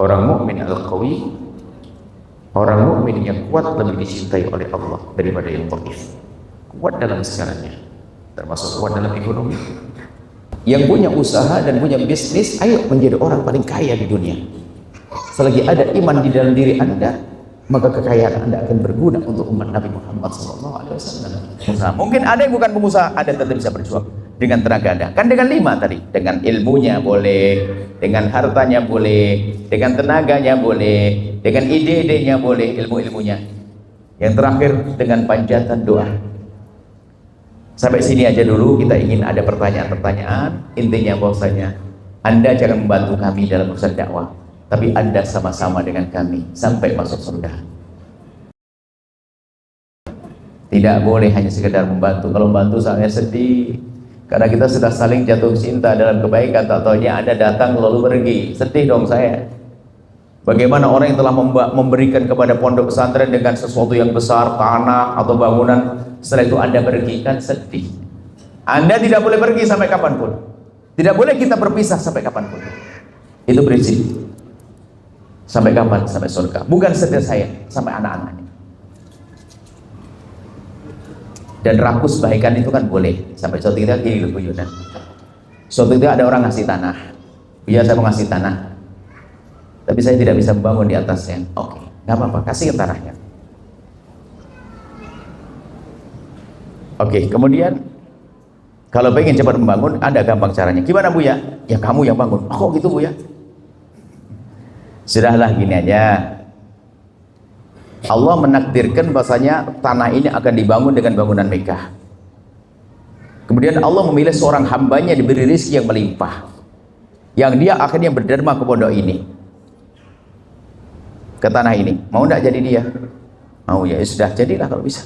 Orang mukmin al-qawi, orang mukmin yang kuat lebih dicintai oleh Allah daripada yang dhaif. Kuat dalam segalanya, termasuk kuat dalam ekonomi. Yang punya usaha dan punya bisnis, ayo menjadi orang paling kaya di dunia. Selagi ada iman di dalam diri Anda, maka kekayaan Anda akan berguna untuk umat Nabi Muhammad SAW. Mungkin ada yang bukan pengusaha, Anda tetap bisa berjuang dengan tenaga Anda. Kan dengan 5 tadi, dengan ilmunya boleh, dengan hartanya boleh, dengan tenaganya boleh, dengan ide-idenya boleh, ilmu-ilmunya. Yang terakhir dengan panjatan doa. Sampai sini aja dulu, kita ingin ada pertanyaan-pertanyaan. Intinya bahwasanya Anda jangan membantu kami dalam urusan dakwah, tapi Anda sama-sama dengan kami sampai masuk surga. Tidak boleh hanya sekedar membantu. Kalau membantu saya sedih, karena kita sudah saling jatuh cinta dalam kebaikan, tak taunya Anda datang lalu pergi. Sedih dong saya. Bagaimana orang yang telah memberikan kepada pondok pesantren dengan sesuatu yang besar, tanah atau bangunan, setelah itu Anda pergi, kan sedih. Anda tidak boleh pergi sampai kapanpun. Tidak boleh kita berpisah sampai kapanpun. Itu prinsip. Sampai kapan? Sampai surga. Bukan sekedar saya, sampai anak-anaknya. Dan rakus baikan itu kan boleh. Sampai suatu ketika gini loh, Yudan. Suatu ketika ada orang ngasih tanah. Iya, saya mau ngasih tanah, tapi saya tidak bisa membangun di atasnya. Oke, nggak apa-apa, kasih ke tanahnya. Oke, kemudian kalau pengen cepat membangun, ada gampang caranya. Gimana Buya? Ya kamu yang bangun. Oh gitu Buya. Sudahlah, gini aja. Allah menakdirkan bahasanya tanah ini akan dibangun dengan bangunan megah. Kemudian Allah memilih seorang hambanya diberi rezeki yang melimpah, yang dia akhirnya berderma ke pondok ini, ke tanah ini. Mau enggak jadi dia? Mau, ya sudah, jadilah kalau bisa.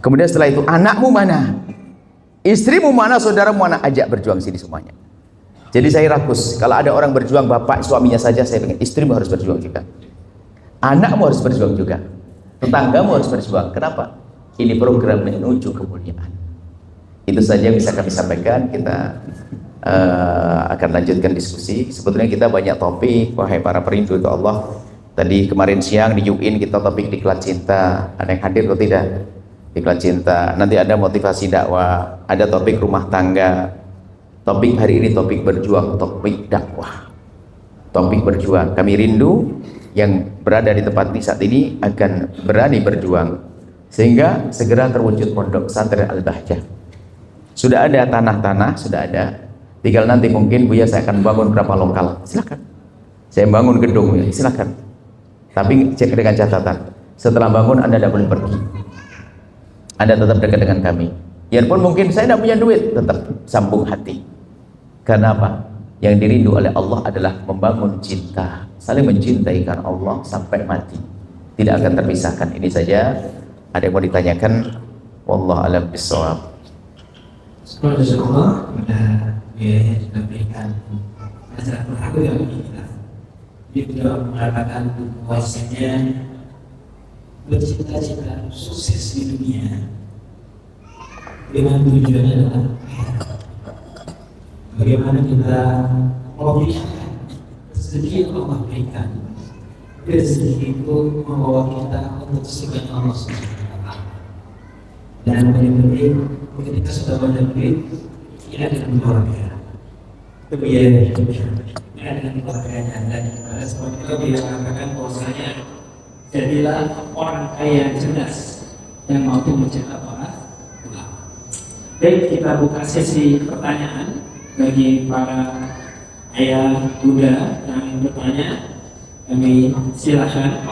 Kemudian setelah itu, anakmu mana? Istrimu mana? Saudaramu mana? Ajak berjuang sini semuanya. Jadi saya rakus, kalau ada orang berjuang, bapak suaminya saja, saya pengen istrimu harus berjuang juga, anakmu harus berjuang juga, tetanggamu harus berjuang. Kenapa? Ini program menuju kemuliaan. Itu saja yang bisa kami sampaikan. Kita akan lanjutkan diskusi. Sebetulnya kita banyak topik, wahai para perindu itu Allah. Tadi kemarin siang di UIN kita topik diklat cinta. Ada yang hadir atau tidak? Diklat cinta. Nanti ada motivasi dakwah, ada topik rumah tangga. Topik hari ini topik berjuang, topik dakwah, topik berjuang. Kami rindu yang berada di tempat ini saat ini akan berani berjuang sehingga segera terwujud pondok pesantren Al-Bahjah. Sudah ada tanah-tanah, sudah ada. Tinggal nanti mungkin Buya saya akan bangun berapa lokal, silakan. Saya bangun gedung, ya, silakan. Tapi cek dengan catatan, setelah bangun Anda tidak boleh pergi. Anda tetap dekat dengan kami. Ya pun mungkin saya tidak punya duit, tetap sambung hati. Karena apa? Yang dirindu oleh Allah adalah membangun cinta, saling mencintai karena Allah sampai mati, tidak akan terpisahkan. Ini saja. Ada yang mau ditanyakan? Wallahu a'lam bishawab. Subhanallah, pada biaya yang diberikan acara berlaku yang kita juga mengatakan bahwasanya bercita-cita sukses di dunia dengan tujuannya adalah bagaimana kita membiarkan rezeki yang Allah berikan. Rezeki itu membawa kita untuk surga Allah SWT. Dan yang paling penting, ketika sudah banyak duit, tidak dengan keluarga, kebiayaan hidupnya, tidak dengan keluarganya. Dan sebab itu dia mengatakan bahwasanya jadilah orang kaya cerdas yang mampu mencetak para ulama. Baik, kita buka sesi pertanyaan bagi para ayah bunda yang ingin bertanya. Kami silakan.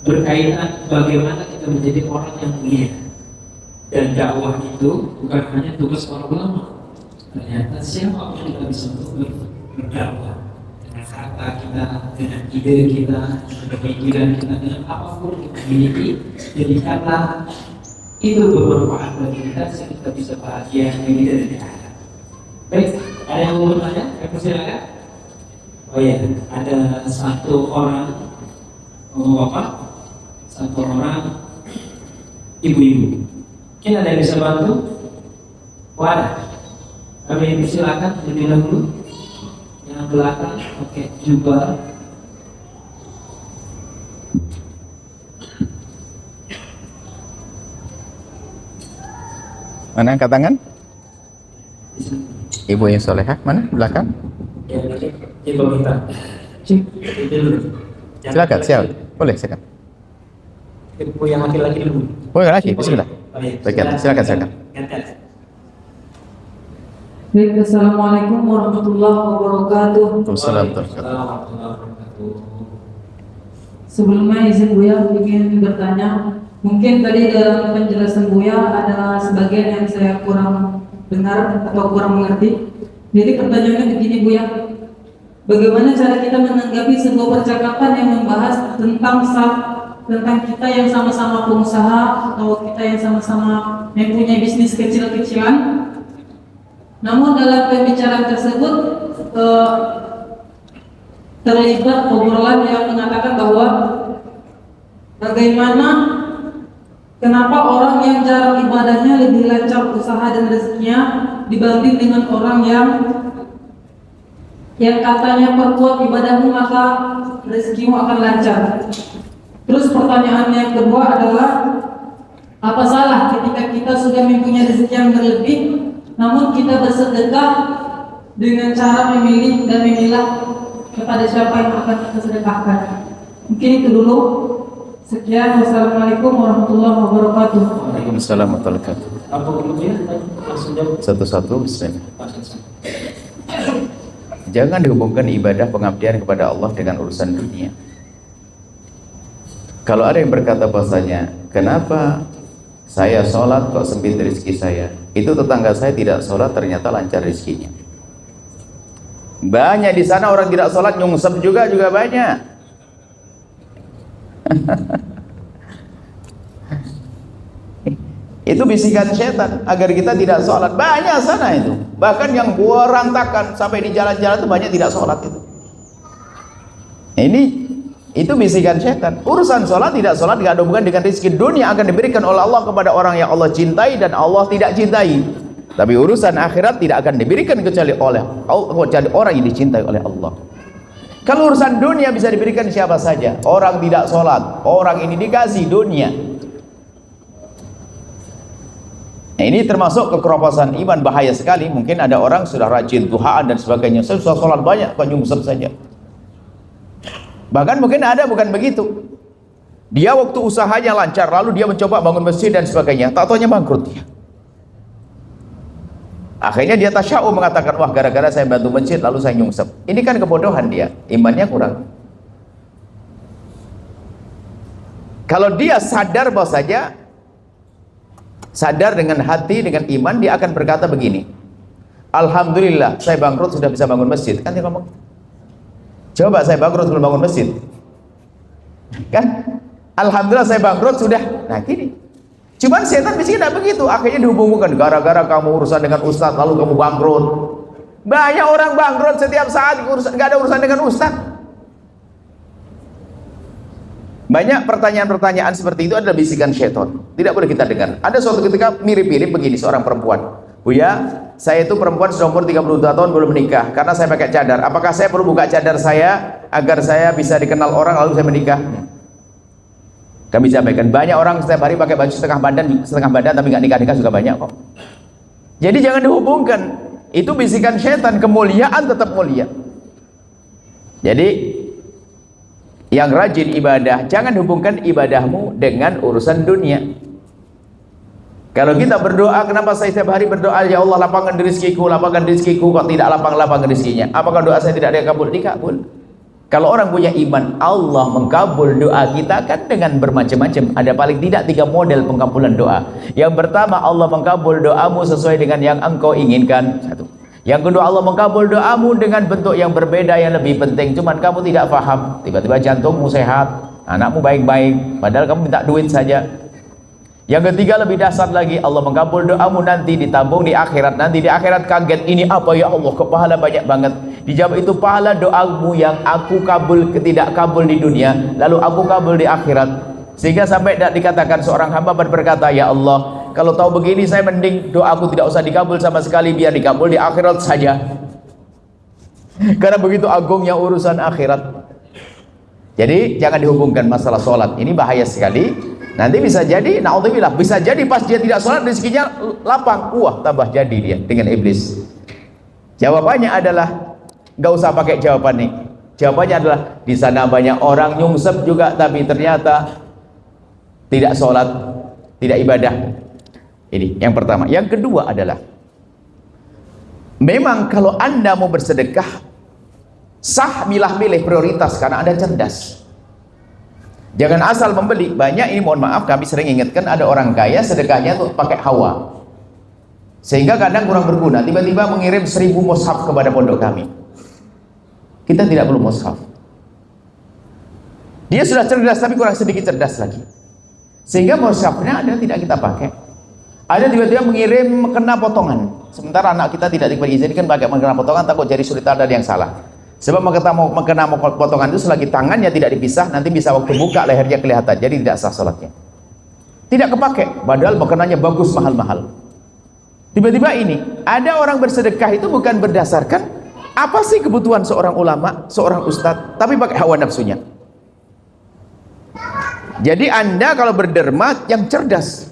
Berkaitan bagaimana kita menjadi orang yang mulia, dan dakwah itu bukan hanya tugas para ulama. Ternyata siapa pun kita bisa untuk berdakwah dengan kata kita, dengan ide kita, dengan pikiran kita, dengan apapun kita miliki. Jadi kata itu bermanfaat bagi kita sehingga kita bisa bahagia yang tidak dari akhirat. Baik, ada yang mau bertanya? Saya persilakan. Oh ya, ada satu orang bapak, satu orang ibu-ibu. Mungkin ada yang bisa bantu? Oh ada. Kami persilakan lebih dahulu yang belakang pakai jubah. Mana angkat tangan? Ibu yang solehah mana belakang? Ya, ibu kita. Silakan, siap. Boleh, silakan. Ibu yang laki-laki dulu. Boleh lagi, bismillah. Baik, silakan. Baik, assalamualaikum warahmatullahi wabarakatuh. Waalaikumsalam. Sebelumnya izin Buya ingin bertanya, mungkin tadi dalam penjelasan Buya ada sebagian yang saya kurang dengar atau kurang mengerti. Jadi pertanyaannya begini Buya, bagaimana cara kita menanggapi sebuah percakapan yang membahas tentang kita yang sama-sama pengusaha atau kita yang sama-sama mempunyai bisnis kecil-kecilan, namun dalam pembicaraan tersebut terlibat obrolan yang mengatakan bahwa kenapa orang yang jarang ibadahnya lebih lancar usaha dan rezekinya dibanding dengan orang yang katanya perkuat ibadahmu maka rezekimu akan lancar. Terus pertanyaan yang kedua adalah, apa salah ketika kita sudah mempunyai rezeki yang berlebih namun kita bersedekah dengan cara memilih dan memilah kepada siapa yang akan kita sedekahkan? Mungkin itu dulu. Sekian, wassalamualaikum warahmatullahi wabarakatuh. Waalaikumsalam warahmatullahi wabarakatuh. Apa kemudian langsung jawab Satu-satu, bismillah. Jangan dihubungkan ibadah pengabdian kepada Allah dengan urusan dunia. Kalau ada yang berkata bahasanya, kenapa saya sholat kok sempit rezeki saya? Itu tetangga saya tidak sholat ternyata lancar rezekinya. Banyak di sana orang tidak sholat nyungsep juga banyak. Itu bisikan setan agar kita tidak sholat. Banyak sana itu. Bahkan yang berantakan sampai di jalan-jalan itu banyak tidak sholat itu. Itu bisikan setan. Urusan sholat tidak sholat tidak ada hubungan dengan rezeki dunia akan diberikan oleh Allah kepada orang yang Allah cintai dan Allah tidak cintai. Tapi urusan akhirat tidak akan diberikan kecuali orang yang dicintai oleh Allah. Kalau urusan dunia bisa diberikan siapa saja. Orang tidak sholat, orang ini dikasih dunia. Nah, ini termasuk kekeroposan iman, bahaya sekali. Mungkin ada orang sudah rajin duhaan dan sebagainya, saya sudah sholat banyak kok nyungsep saja. Bahkan mungkin ada bukan begitu. Dia waktu usahanya lancar, lalu dia mencoba bangun masjid dan sebagainya, tak taunya bangkrut dia. Akhirnya dia tasya'um mengatakan, wah gara-gara saya bantu masjid lalu saya nyungsep. Ini kan kebodohan dia, imannya kurang. Kalau dia sadar bahwasanya, sadar dengan hati, dengan iman, dia akan berkata begini, alhamdulillah saya bangkrut sudah bisa bangun masjid. Kan dia ngomong, coba saya bangkrut belum bangun masjid. Kan, alhamdulillah saya bangkrut sudah. Nah gini. Cuman setan di sini tidak begitu. Akhirnya dihubungkan, gara-gara kamu urusan dengan ustadz lalu kamu bangkrut. Banyak orang bangkrut setiap saat, nggak ada urusan dengan ustadz. Banyak pertanyaan-pertanyaan seperti itu adalah bisikan syaitan. Tidak boleh kita dengar. Ada suatu ketika mirip-mirip begini, seorang perempuan, Buya, saya itu perempuan sudah umur 32 tahun belum menikah karena saya pakai cadar. Apakah saya perlu buka cadar saya agar saya bisa dikenal orang lalu saya menikah? Kami sampaikan, banyak orang setiap hari pakai baju setengah badan tapi nggak nikah juga banyak kok. Jadi jangan dihubungkan, itu bisikan syaitan. Kemuliaan tetap mulia. Jadi yang rajin ibadah, jangan hubungkan ibadahmu dengan urusan dunia. Kalau kita berdoa, kenapa saya setiap hari berdoa, ya Allah lapangkan rezekiku, kok tidak lapang rezekinya? Apakah doa saya tidak ada kabul? Dikabul. Kalau orang punya iman, Allah mengkabul doa kita kan dengan bermacam-macam. Ada paling tidak 3 model pengkabulan doa. Yang pertama, Allah mengkabul doamu sesuai dengan yang engkau inginkan. 1. Yang kedua, Allah mengkabul doamu dengan bentuk yang berbeda yang lebih penting. Cuman kamu tidak paham. Tiba-tiba jantungmu sehat, anakmu baik-baik, padahal kamu minta duit saja. Yang ketiga lebih dahsyat lagi, Allah mengkabul doamu nanti ditabung di akhirat. Nanti di akhirat kaget, ini apa ya Allah, kepahala banyak banget. Dijawab, itu pahala doamu yang aku kabul, tidak kabul di dunia, lalu aku kabul di akhirat. Sehingga sampai tidak dikatakan seorang hamba berkata, ya Allah, kalau tahu begini saya mending doaku tidak usah dikabul sama sekali, biar dikabul di akhirat saja. Karena begitu agungnya urusan akhirat. Jadi jangan dihubungkan masalah sholat, ini bahaya sekali. Nanti bisa jadi, naudzubillah, bisa jadi pas dia tidak sholat rezekinya lapang, wah tambah jadi dia dengan iblis. Jawabannya adalah nggak usah pakai jawaban nih. Jawabannya adalah di sana banyak orang nyungsep juga, tapi ternyata tidak sholat, tidak ibadah. Ini yang pertama. Yang kedua adalah memang kalau Anda mau bersedekah, sah milah-milih prioritas karena Anda cerdas. Jangan asal membeli. Banyak ini, mohon maaf, kami sering ingatkan, ada orang kaya sedekahnya tuh pakai hawa, sehingga kadang kurang berguna. Tiba-tiba mengirim 1000 mushaf kepada pondok kami. Kita tidak perlu mushaf. Dia sudah cerdas tapi kurang sedikit cerdas lagi, sehingga mushafnya ada tidak kita pakai. Ada tiba-tiba mengirim kena potongan, sementara anak kita tidak diizinkan pakai mengkena potongan, takut jadi suri tanda yang salah. Sebab mengkena potongan itu selagi tangannya tidak dipisah, nanti bisa waktu buka lehernya kelihatan, jadi tidak sah sholatnya. Tidak kepake, padahal makanannya bagus, mahal-mahal. Tiba-tiba ini, ada orang bersedekah itu bukan berdasarkan apa sih kebutuhan seorang ulama, seorang ustadz, tapi pakai hawa nafsunya. Jadi Anda kalau berderma yang cerdas,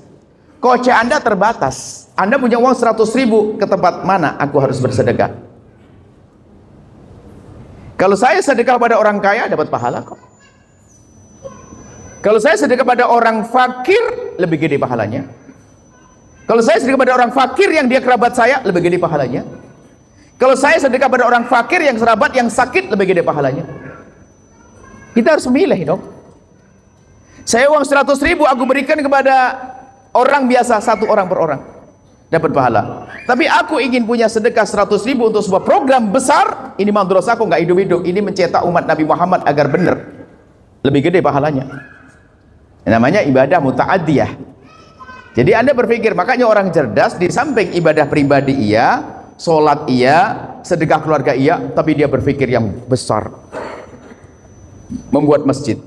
kocek Anda terbatas. Anda punya uang 100.000, ke tempat mana aku harus bersedekah? Kalau saya sedekah pada orang kaya dapat pahala kok. Kalau saya sedekah pada orang fakir lebih gede pahalanya. Kalau saya sedekah pada orang fakir yang dia kerabat saya lebih gede pahalanya. Kalau saya sedekah pada orang fakir yang kerabat yang sakit lebih gede pahalanya. Kita harus memilih dong. Saya uang 100.000 aku berikan kepada orang biasa, 1 orang per orang, dapat pahala. Tapi aku ingin punya sedekah 100.000 untuk sebuah program besar, ini madrasah aku nggak hidup-hidup, ini mencetak umat Nabi Muhammad agar benar, lebih gede pahalanya. Namanya ibadah muta'adiyah. Jadi Anda berpikir, makanya orang cerdas di samping ibadah pribadi iya, sholat iya, sedekah keluarga iya, tapi dia berpikir yang besar, membuat masjid.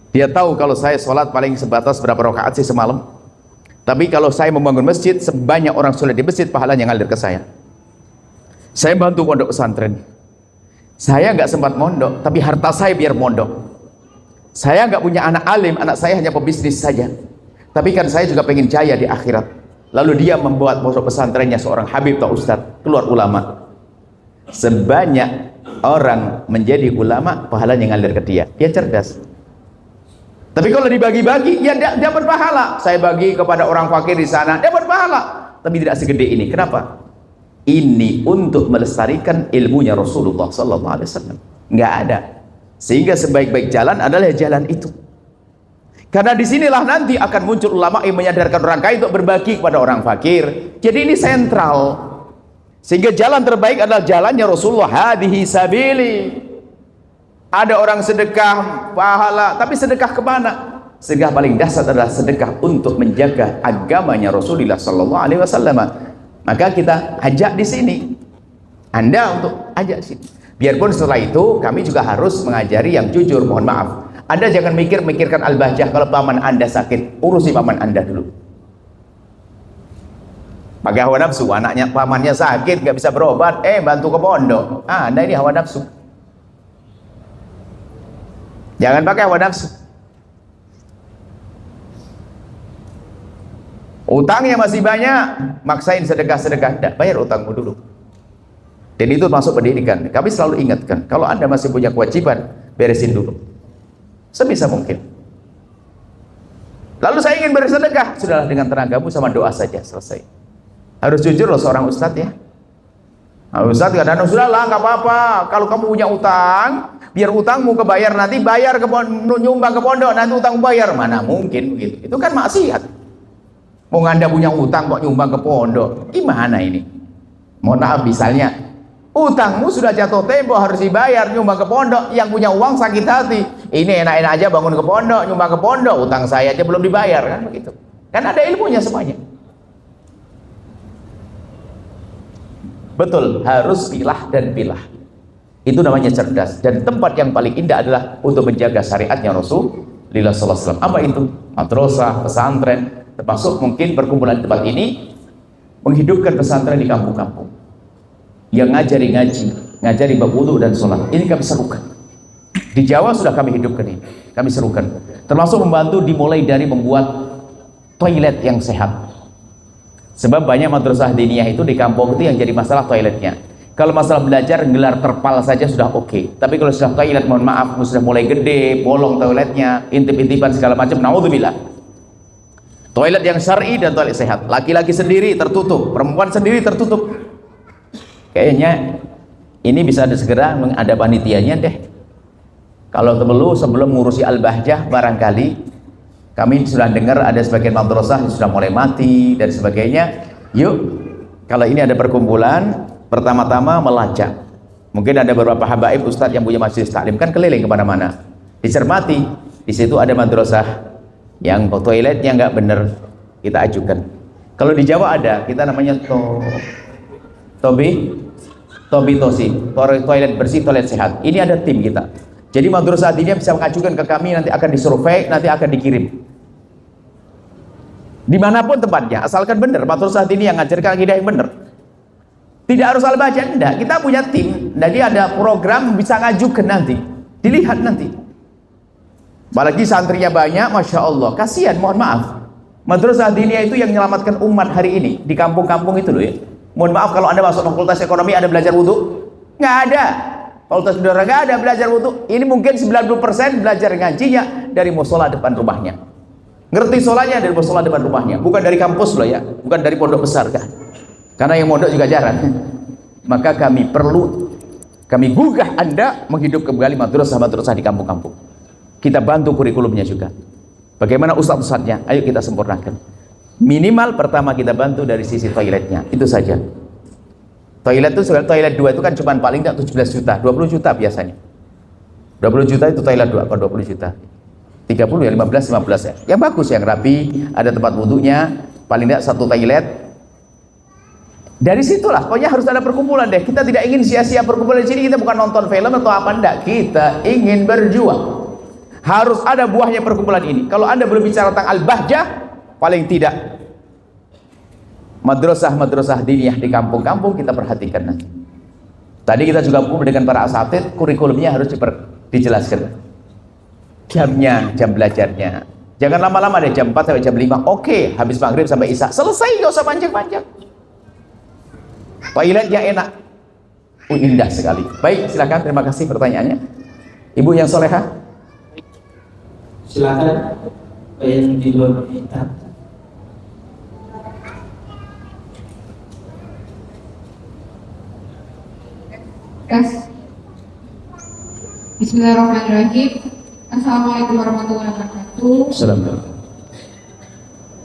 Dia tahu kalau saya sholat paling sebatas berapa rakaat sih semalam, tapi kalau saya membangun masjid, sebanyak orang sholat di masjid, pahalanya ngalir ke saya. Saya bantu pondok pesantren. Saya nggak sempat mondok, tapi harta saya biar mondok. Saya nggak punya anak alim, anak saya hanya pebisnis saja. Tapi kan saya juga pengen jaya di akhirat. Lalu dia membuat pondok pesantrennya seorang habib atau ustadz, keluar ulama. Sebanyak orang menjadi ulama, pahalanya ngalir ke dia. Dia cerdas. Tapi kalau dibagi-bagi, ya dapat pahala. Saya bagi kepada orang fakir di sana, dapat pahala. Tapi tidak segede ini. Kenapa? Ini untuk melestarikan ilmunya Rasulullah SAW. Nggak ada. Sehingga sebaik-baik jalan adalah jalan itu. Karena disinilah nanti akan muncul ulama yang menyadarkan orang kaya untuk berbagi kepada orang fakir. Jadi ini sentral. Sehingga jalan terbaik adalah jalannya Rasulullah. Hadihi sabili. Ada orang sedekah pahala, tapi sedekah kemana? Sedekah paling dasar adalah sedekah untuk menjaga agamanya Rasulullah SAW. Maka kita ajak di sini, Anda untuk ajak sini. Biarpun setelah itu kami juga harus mengajari yang jujur. Mohon maaf, Anda jangan mikirkan al-bahjah. Kalau paman Anda sakit, urusi paman Anda dulu. Pakai hawa nafsu, anaknya pamannya sakit nggak bisa berobat, bantu ke pondok. Anda ini hawa nafsu. Jangan pakai hawa nafsu. Utangnya masih banyak, maksain sedekah-sedekah. Tidak, bayar utangmu dulu. Dan itu masuk pendidikan. Kami selalu ingatkan, kalau Anda masih punya kewajiban, beresin dulu sebisa mungkin. Lalu saya ingin bersedekah, sudahlah, dengan tenagamu sama doa saja, selesai. Harus jujur loh seorang ustadz ya. Nah, ustadz kadang-kadang, sudahlah nggak apa-apa, kalau kamu punya utang, biar utangmu kebayar, nanti bayar ke nyumbang ke pondok, nanti utangmu bayar. Mana mungkin begitu? Itu kan maksiat. Mau Anda punya utang kok nyumbang ke pondok, gimana ini? Mohon maaf, misalnya utangmu sudah jatuh tempo harus dibayar, nyumbang ke pondok, yang punya uang sakit hati, ini enak-enak aja bangun ke pondok, nyumbang ke pondok, utang saya aja belum dibayar, kan begitu. Kan ada ilmunya semuanya. Betul, harus pilah dan pilah. Itu namanya cerdas. Dan tempat yang paling indah adalah untuk menjaga syariatnya Rasulullah SAW. Apa itu? Madrasah, pesantren, termasuk mungkin perkumpulan tempat ini menghidupkan pesantren di kampung-kampung yang ngajari ngaji, ngajari bab wudu dan sholat. Ini kami serukan. Di Jawa sudah kami hidupkan ini, kami serukan. Termasuk membantu dimulai dari membuat toilet yang sehat. Sebab banyak madrasah diniyah itu di kampung itu yang jadi masalah toiletnya. Kalau masalah belajar, gelar terpal saja sudah oke. Tapi kalau sudah toilet, mohon maaf, sudah mulai gede, bolong toiletnya, intip-intipan segala macam, naudzubillah. Toilet yang syar'i dan toilet sehat. Laki-laki sendiri tertutup, perempuan sendiri tertutup. Kayaknya ini bisa segera ada panitianya deh. Kalau perlu sebelum ngurusi al-bahjah, barangkali kami sudah dengar ada sebagian madrasah yang sudah mulai mati dan sebagainya. Yuk, kalau ini ada perkumpulan, pertama-tama melacak. Mungkin ada beberapa habaib ustadz yang punya majelis taklim, kan keliling kemana-mana. Dicermati, di situ ada madrasah yang toiletnya nggak bener, kita ajukan. Kalau di Jawa ada, kita namanya Tobi Tosi, toilet bersih, toilet sehat. Ini ada tim kita. Jadi madrasah ini bisa mengajukan ke kami, nanti akan disurvei, nanti akan dikirim. Dimanapun tempatnya, asalkan benar. Madrasah ini yang ngajarkan akidah yang benar. Tidak harus al-bahjah, enggak. Kita punya tim, jadi ada program bisa ngajukan nanti. Dilihat nanti. Apalagi santrinya banyak, Masya Allah. Kasihan, mohon maaf. Madrasah diniyah itu yang menyelamatkan umat hari ini. Di kampung-kampung itu loh ya. Mohon maaf kalau Anda masuk fakultas ekonomi, ada belajar wudhu? Nggak ada. Fakultas udara nggak ada belajar wudhu. Ini mungkin 90% belajar ngajinya dari musola depan rumahnya. Ngerti solanya dari musola depan rumahnya. Bukan dari kampus loh ya. Bukan dari pondok besar kan. Karena yang mondok juga jarang. Maka kami gugah Anda menghidup kembali madrasah-madrasah di kampung-kampung. Kita bantu kurikulumnya juga. Bagaimana ustadz-ustadznya? Ayo kita sempurnakan. Minimal pertama kita bantu dari sisi toiletnya. Itu saja. Toilet itu, toilet 2 itu kan cuma paling tidak 17 juta, 20 juta biasanya. 20 juta itu toilet 2, apa 20 juta? 30 ya, 15 ya. Yang bagus, yang rapi, ada tempat wudhunya, paling tidak satu toilet. Dari situlah, pokoknya harus ada perkumpulan deh. Kita tidak ingin sia-sia perkumpulan di sini. Kita bukan nonton film atau apa, enggak. Kita ingin berjuang. Harus ada buahnya perkumpulan ini. Kalau Anda belum bicara tentang al-bahjah, paling tidak madrasah-madrasah diniyah di kampung-kampung kita perhatikan nanti. Tadi kita juga dengan para asatidz, kurikulumnya harus dijelaskan. Jamnya, jam belajarnya. Jangan lama-lama deh, jam 4 sampai jam 5. Oke, habis maghrib sampai isya. Selesai, nggak usah panjang-panjang. Toiletnya enak. Indah sekali. Baik, silakan, terima kasih pertanyaannya. Ibu yang solehah. Silakan yang di luar kita. Bismillahirrahmanirrahim. Assalamualaikum warahmatullahi wabarakatuh. Assalamualaikum.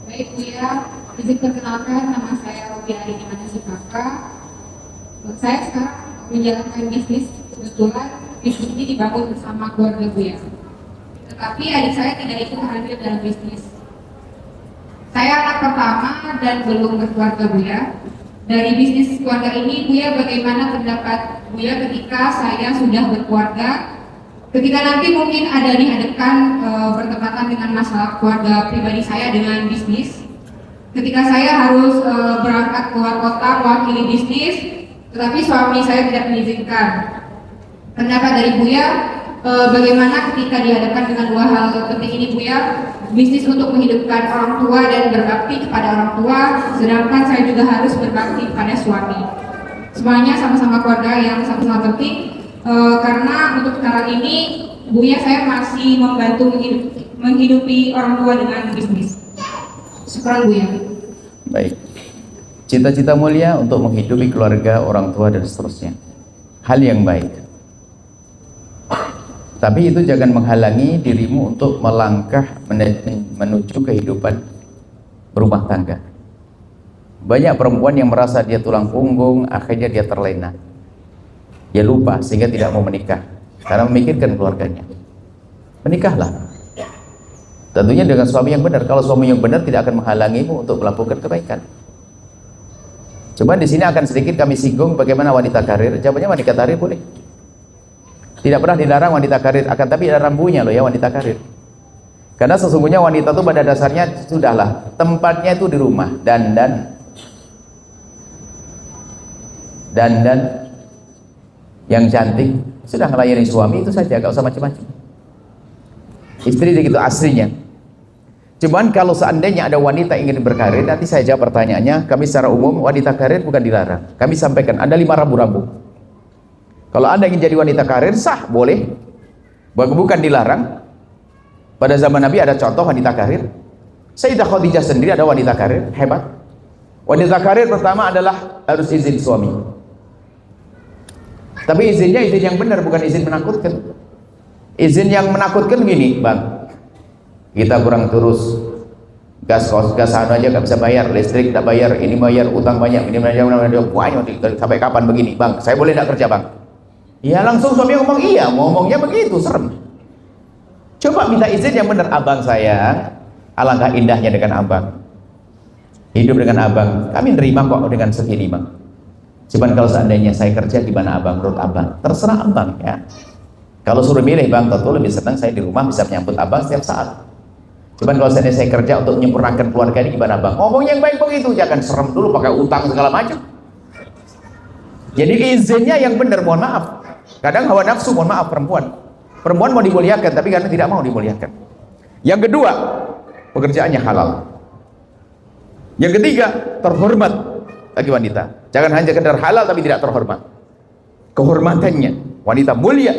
Baik Bu ya, izin perkenalkan, nama saya Robi Arini Manasipaka. Saya sekarang menjalankan bisnis. Kebetulan bisnis ini dibangun bersama keluarga Bu ya. Tetapi adik saya tidak ikut hadir dalam bisnis. Saya anak pertama dan belum berkeluarga Bu ya. Dari bisnis keluarga ini Bu ya, bagaimana pendapat Bu ya ketika saya sudah berkeluarga? Ketika nanti mungkin ada dihadapkan bertepatan dengan masalah keluarga pribadi saya dengan bisnis. Ketika saya harus berangkat keluar kota mewakili bisnis, tetapi suami saya tidak mengizinkan. Pendapat dari Buya, bagaimana ketika dihadapkan dengan dua hal penting ini Buya? Bisnis untuk menghidupkan orang tua dan berbakti kepada orang tua, sedangkan saya juga harus berbakti kepada suami. Semuanya sama-sama keluarga yang sama-sama penting. Karena untuk sekarang ini Buya saya masih membantu menghidupi orang tua dengan bisnis. Syukran Buya. Baik. Cita-cita mulia untuk menghidupi keluarga, orang tua dan seterusnya. Hal yang baik. Tapi itu jangan menghalangi dirimu untuk melangkah menuju kehidupan berumah tangga. Banyak perempuan yang merasa dia tulang punggung, akhirnya dia terlena. Dia lupa sehingga tidak mau menikah karena memikirkan keluarganya. Menikahlah. Tentunya dengan suami yang benar. Kalau suami yang benar tidak akan menghalangimu untuk melakukan kebaikan. Coba di sini akan sedikit kami singgung bagaimana wanita karir. Jawabannya wanita karir boleh. Tidak pernah dilarang wanita karir, akan tapi ada rambunya loh ya wanita karir. Karena sesungguhnya wanita itu pada dasarnya sudahlah tempatnya itu di rumah, dandan yang cantik, sudah melayani suami itu saja, gak usah macam-macam. Istri begitu aslinya. Cuman kalau seandainya ada wanita ingin berkarir, nanti saya jawab pertanyaannya. Kami secara umum wanita karir bukan dilarang. Kami sampaikan ada 5 rambu-rambu. Kalau Anda ingin jadi wanita karir, sah, boleh, bukan dilarang. Pada zaman Nabi ada contoh wanita karir. Sayyidah Khadijah sendiri ada wanita karir hebat. Wanita karir pertama adalah harus izin suami. Tapi izinnya izin yang benar, bukan izin menakutkan. Izin yang menakutkan gini, Bang, kita kurang terus, gas anu aja nggak bisa bayar, listrik nggak bayar, ini bayar, utang banyak, ini banyak, sampai kapan begini, Bang? Saya boleh nggak kerja, Bang? Ya langsung suami ngomong iya, ngomongnya begitu, serem. Coba minta izin yang benar, abang saya, alangkah indahnya dengan abang, hidup dengan abang, kami nerima kok dengan segini, Bang. Cuman kalau seandainya saya kerja gimana, abang? Menurut abang, terserah abang ya. Kalau suruh milih, Bang, tentu lebih senang saya di rumah bisa menyambut abang setiap saat. Cuman kalau seandainya saya kerja untuk menyempurnakan keluarga ini gimana, Bang? Ngomong yang baik begitu, jangan serem dulu pakai utang segala macam. Jadi izinnya yang benar, mohon maaf. Kadang hawa nafsu, mohon maaf, perempuan mau dimuliakan tapi karena tidak mau dimuliakan. Yang kedua, pekerjaannya halal. Yang ketiga, terhormat bagi wanita. Jangan hanya sekedar halal tapi tidak terhormat. Kehormatannya, wanita mulia.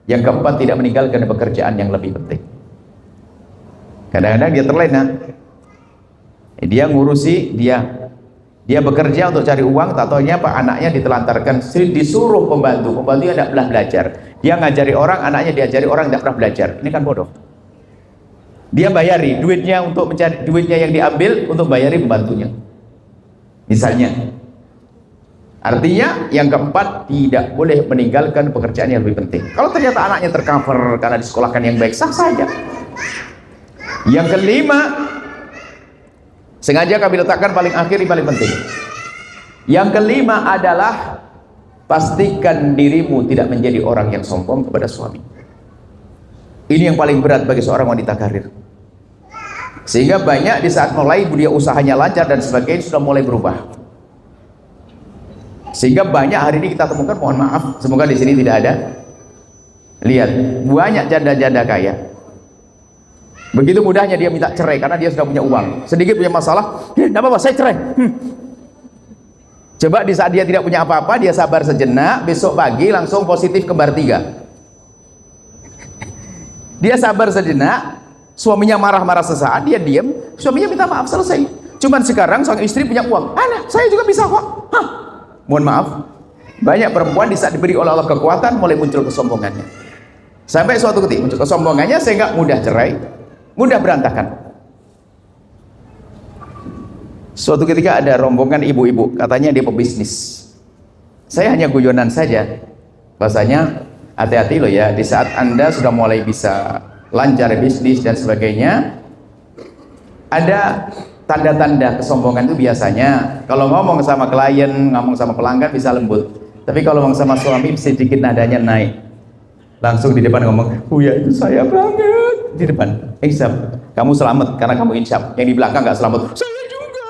Yang keempat, tidak meninggalkan pekerjaan yang lebih penting. Kadang-kadang dia terlena, dia ngurusi, dia bekerja untuk cari uang, tak taunya Pak anaknya ditelantarkan, disuruh pembantunya tidak pernah belajar. Dia ngajari orang, anaknya diajari orang tidak pernah belajar. Ini kan bodoh. Dia bayari duitnya untuk mencari duitnya yang diambil untuk bayari pembantunya. Misalnya, artinya yang keempat, tidak boleh meninggalkan pekerjaan yang lebih penting. Kalau ternyata anaknya tercover karena disekolahkan yang baik, sah saja. Yang kelima, sengaja kami letakkan paling akhir, paling penting. Yang kelima adalah pastikan dirimu tidak menjadi orang yang sombong kepada suami. Ini yang paling berat bagi seorang wanita karir. Sehingga banyak di saat mulai dia usahanya lancar dan sebagainya sudah mulai berubah. Sehingga banyak hari ini kita temukan, mohon maaf, semoga di sini tidak ada. Lihat, banyak janda-janda kaya. Begitu mudahnya dia minta cerai karena dia sudah punya uang. Sedikit punya masalah, tidak apa-apa, saya cerai. Coba di saat dia tidak punya apa-apa, dia sabar sejenak, besok pagi langsung positif kembar 3. Dia sabar sejenak, suaminya marah-marah sesaat, dia diam, suaminya minta maaf, selesai. Cuman sekarang sang istri punya uang, anak saya juga bisa kok. Hah, mohon maaf, banyak perempuan di saat diberi oleh Allah kekuatan mulai muncul kesombongannya. Sampai suatu ketika muncul kesombongannya sehingga mudah cerai, mudah berantakan. Suatu ketika ada rombongan ibu-ibu, katanya dia pebisnis. Saya hanya guyonan saja, bahasanya hati-hati loh ya, di saat Anda sudah mulai bisa lancar bisnis dan sebagainya, ada tanda-tanda kesombongan itu biasanya. Kalau ngomong sama klien, ngomong sama pelanggan bisa lembut, tapi kalau ngomong sama suami sedikit nadanya naik. Langsung di depan ngomong, oh ya itu saya banget. Di depan, insaf, kamu selamat karena kamu insaf. Yang di belakang nggak selamat, saya juga.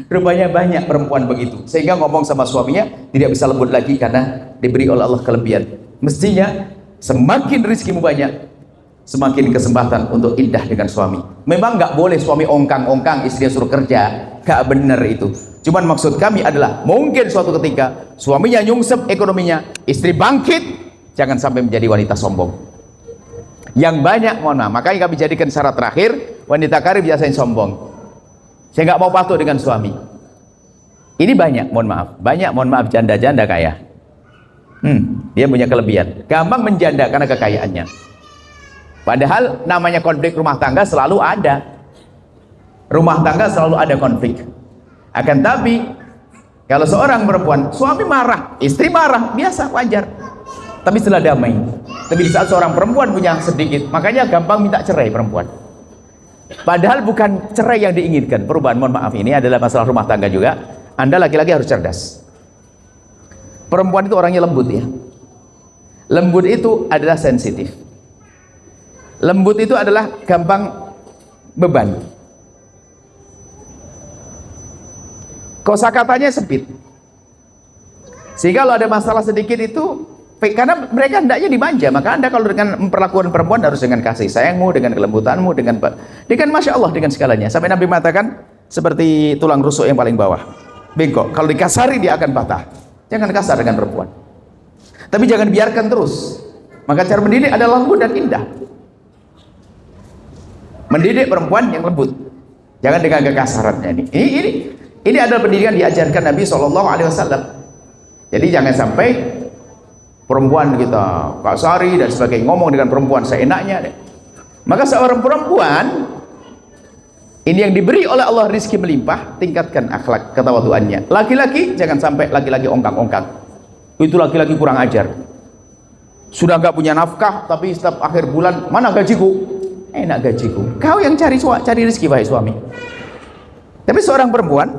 Rupanya banyak perempuan begitu, sehingga ngomong sama suaminya tidak bisa lembut lagi karena diberi oleh Allah kelebihan. Mestinya semakin rezekimu banyak, semakin kesempatan untuk indah dengan suami. Memang nggak boleh suami ongkang-ongkang istrinya suruh kerja, nggak benar itu. Cuman maksud kami adalah mungkin suatu ketika suaminya nyungsep ekonominya, istri bangkit, jangan sampai menjadi wanita sombong. Yang banyak, mohon maaf, makanya kami jadikan syarat terakhir, wanita karir biasanya sombong. Saya nggak mau patuh dengan suami. Ini banyak, mohon maaf, janda-janda kaya. Dia punya kelebihan, gampang menjanda karena kekayaannya. Padahal namanya konflik rumah tangga selalu ada. Rumah tangga selalu ada konflik. Akan tapi kalau seorang perempuan, suami marah, istri marah, biasa, wajar. Tapi setelah damai. Tapi di saat seorang perempuan punya sedikit, makanya gampang minta cerai perempuan. Padahal bukan cerai yang diinginkan. Perubahan, mohon maaf, ini adalah masalah rumah tangga juga. Anda laki-laki harus cerdas. Perempuan itu orangnya lembut ya. Lembut itu adalah sensitif. Lembut itu adalah gampang beban. Kosakatanya sempit. Sehingga kalau ada masalah sedikit itu, karena mereka hendaknya dimanja, maka Anda kalau dengan memperlakukan perempuan harus dengan kasih sayangmu, dengan kelembutanmu, dengan Masya Allah, dengan segalanya. Sampai Nabi mengatakan seperti tulang rusuk yang paling bawah, bengkok, kalau dikasari dia akan patah. Jangan kasar dengan perempuan, tapi jangan biarkan terus. Maka cara mendidik adalah lembut dan indah. Mendidik perempuan yang lembut, jangan dengan kekasarannya. Ini adalah pendidikan diajarkan Nabi SAW. Jadi jangan sampai perempuan kita kasari dan sebagainya, ngomong dengan perempuan seenaknya deh. Maka seorang perempuan ini yang diberi oleh Allah rizki melimpah, tingkatkan akhlak ketawaduannya. Laki-laki jangan sampai laki-laki ongkang-ongkang, itu laki-laki kurang ajar, sudah nggak punya nafkah tapi setiap akhir bulan, mana gajiku, enak gajiku, kau yang cari rizki wahai suami. Tapi seorang perempuan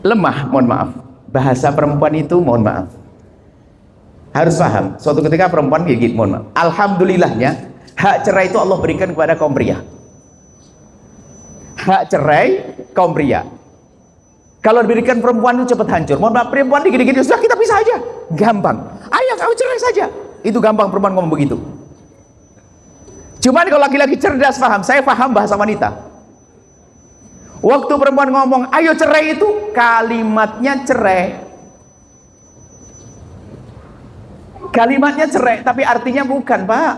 lemah, mohon maaf, bahasa perempuan itu mohon maaf harus paham. Suatu ketika perempuan gigit, mohon maaf, alhamdulillahnya hak cerai itu Allah berikan kepada kaum pria. Hak cerai kaum pria. Kalau diberikan perempuan itu cepat hancur. Mohon maaf, perempuan digigit-gigit sudah kita pisah aja, gampang. Ayo kamu cerai saja, itu gampang perempuan ngomong begitu. Cuman kalau laki-laki cerdas paham, saya paham bahasa wanita. Waktu perempuan ngomong ayo cerai itu kalimatnya cerai. Kalimatnya cerai, tapi artinya bukan, Pak.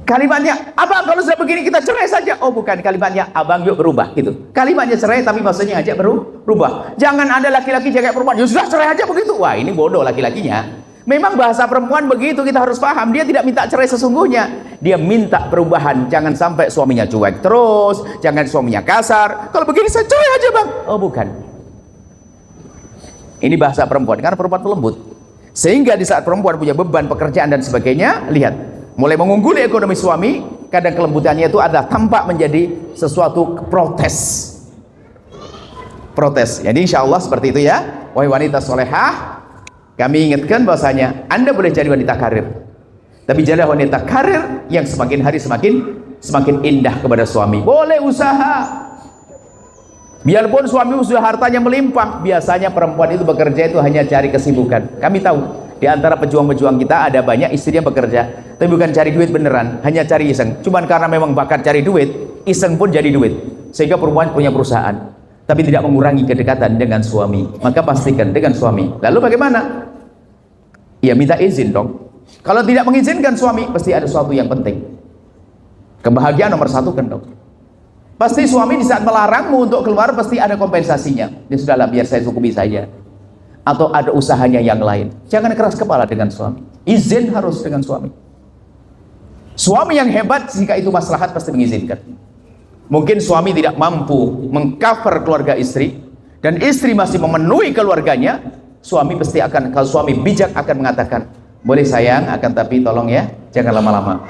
Kalimatnya, abang kalau sudah begini kita cerai saja. Oh bukan, kalimatnya abang yuk berubah gitu. Kalimatnya cerai, tapi maksudnya aja berubah. Jangan ada laki-laki jaga perempuan, ya sudah cerai aja begitu. Wah ini bodoh laki-lakinya. Memang bahasa perempuan begitu, kita harus paham. Dia tidak minta cerai sesungguhnya, dia minta perubahan. Jangan sampai suaminya cuek terus, jangan suaminya kasar. Kalau begini saya cerai aja bang. Oh bukan. Ini bahasa perempuan, karena perempuan itu lembut. Sehingga di saat perempuan punya beban pekerjaan dan sebagainya, lihat, mulai mengungguli ekonomi suami, kadang kelembutannya itu adalah tampak menjadi sesuatu protes. Jadi insya Allah seperti itu ya. Wahai wanita solehah, kami ingatkan bahwasanya Anda boleh jadi wanita karir, tapi jadilah wanita karir yang semakin hari semakin indah kepada suami. Boleh usaha, biarpun suami sudah hartanya melimpah. Biasanya perempuan itu bekerja itu hanya cari kesibukan. Kami tahu di antara pejuang-pejuang kita ada banyak istrinya bekerja, tapi bukan cari duit beneran, hanya cari iseng. Cuman karena memang bakat cari duit, iseng pun jadi duit. Sehingga perempuan punya perusahaan, tapi tidak mengurangi kedekatan dengan suami. Maka pastikan dengan suami. Lalu bagaimana? Ya minta izin dong. Kalau tidak mengizinkan suami, pasti ada sesuatu yang penting. Kebahagiaan nomor satu kan dong. Pasti suami di saat melarangmu untuk keluar pasti ada kompensasinya. Ya sudahlah, biar saya cukupi saja. Atau ada usahanya yang lain. Jangan keras kepala dengan suami. Izin harus dengan suami. Suami yang hebat jika itu maslahat pasti mengizinkan. Mungkin suami tidak mampu mengcover keluarga istri dan istri masih memenuhi keluarganya, suami pasti akan, kalau suami bijak akan mengatakan, boleh sayang, akan tapi tolong ya, jangan lama-lama.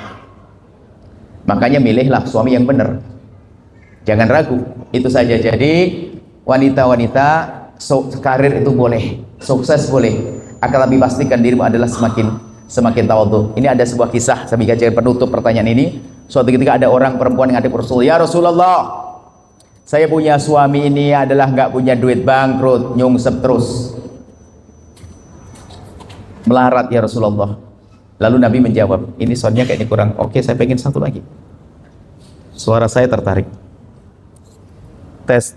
Makanya milihlah suami yang benar. Jangan ragu, itu saja. Jadi wanita-wanita karir itu boleh, sukses boleh, akan tapi pastikan dirimu adalah semakin tawadhu. Ini ada sebuah kisah, saya ingin penutup pertanyaan ini. Suatu ketika ada orang perempuan yang ngadep Rasul, ya Rasulullah, saya punya suami ini adalah nggak punya duit, bangkrut, nyungsep terus, melarat ya Rasulullah. Lalu Nabi menjawab, ini soundnya kayaknya kurang oke, saya pengen satu lagi. Suara saya tertarik. Tes.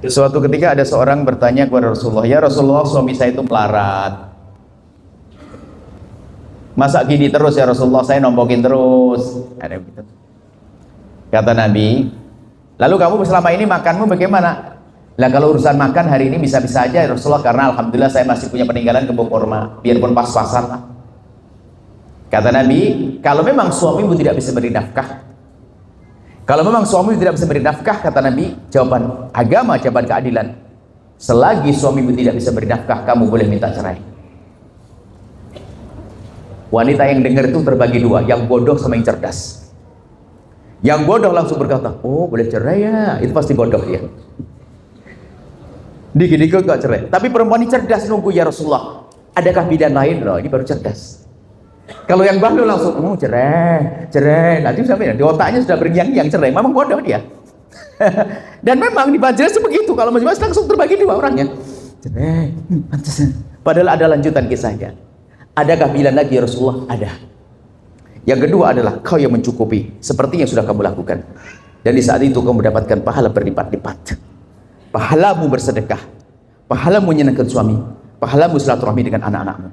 Suatu ketika ada seorang bertanya kepada Rasulullah, ya Rasulullah, suami saya itu melarat. Masa gini terus ya Rasulullah, saya nombokin terus. Ada begitu. Kata Nabi, lalu kamu selama ini makanmu bagaimana? Lah kalau urusan makan hari ini bisa-bisa aja ya Rasulullah, karena alhamdulillah saya masih punya peninggalan kebun kurma, biarpun pas-pasan lah. Kata Nabi, kalau memang suamimu tidak bisa beri nafkah, kalau memang suamimu tidak bisa beri nafkah, kata Nabi, jawaban agama, jawaban keadilan, selagi suamimu tidak bisa beri nafkah, kamu boleh minta cerai. Wanita yang dengar itu terbagi dua, yang bodoh sama yang cerdas. Yang bodoh langsung berkata, oh boleh cerai ya, itu pasti bodoh ya. Dikit-dikit gak cerai. Tapi perempuan ini cerdas, nunggu ya Rasulullah, adakah pilihan lain? Loh, ini baru cerdas. Kalau yang bahlul langsung, oh cerai. Nanti sampai di otaknya sudah berngiang-ngiang cerai, memang bodoh dia. Dan memang di majelis begitu, kalau majelis langsung terbagi dua orangnya. Padahal ada lanjutan kisahnya. Adakah pilihan lagi ya Rasulullah? Ada. Yang kedua adalah kau yang mencukupi seperti yang sudah kamu lakukan. Dan di saat itu kamu mendapatkan pahala berlipat-lipat. Pahalamu bersedekah, pahalamu menyenangkan suami, pahalamu silaturahmi dengan anak-anakmu.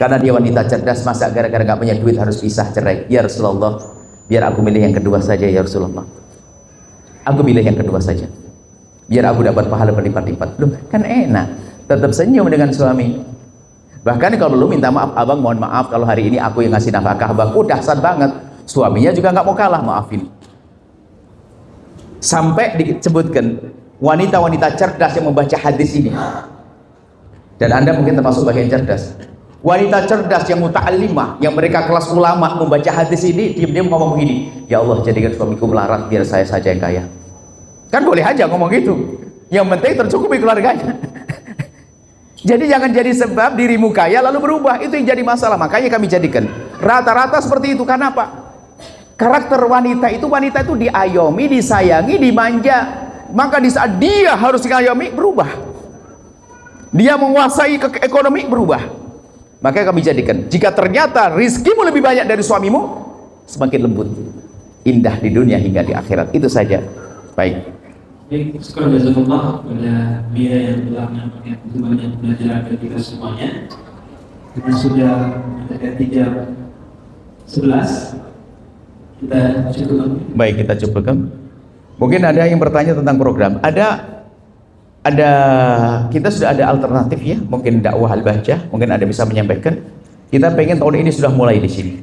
Karena dia wanita cerdas, masa gara-gara gak punya duit harus pisah cerai? Ya Rasulullah, biar aku milih yang kedua saja ya Rasulullah. Aku pilih yang kedua saja. Biar aku dapat pahala berlipat-lipat. Loh, kan enak. Tetap senyum dengan suami. Bahkan kalau lu minta maaf, abang mohon maaf kalau hari ini aku yang ngasih nafkah abang. Oh dahsyat banget. Suaminya juga nggak mau kalah, maafin. Sampai disebutkan wanita-wanita cerdas yang membaca hadis ini. Dan Anda mungkin termasuk bagian cerdas. Wanita cerdas yang muta'allimah, yang mereka kelas ulama membaca hadis ini, diam-diam ngomong begini, ya Allah jadikan suamiku melarat biar saya saja yang kaya. Kan boleh aja ngomong gitu, yang penting tercukupi keluarganya. Jadi jangan jadi sebab dirimu kaya lalu berubah, itu yang jadi masalah. Makanya kami jadikan rata-rata seperti itu. Karena apa? Karakter wanita itu diayomi, disayangi, dimanja. Maka di saat dia harus diayomi, berubah. Dia menguasai ekonomi, berubah. Makanya kami jadikan, jika ternyata rizkimu lebih banyak dari suamimu, semakin lembut, indah di dunia hingga di akhirat. Itu saja. Baik. Baik, sekarang jazakallah kepada Bia yang telah menyampaikan banyak pelajaran bagi kita semuanya. Kita sudah mendekati jam 11. Kita cukupkan. Baik, kita cukupkan. Mungkin ada yang bertanya tentang program. Kita sudah ada alternatif ya, mungkin dakwah al-bahjah, mungkin ada bisa menyampaikan. Kita pengen tahun ini sudah mulai di sini.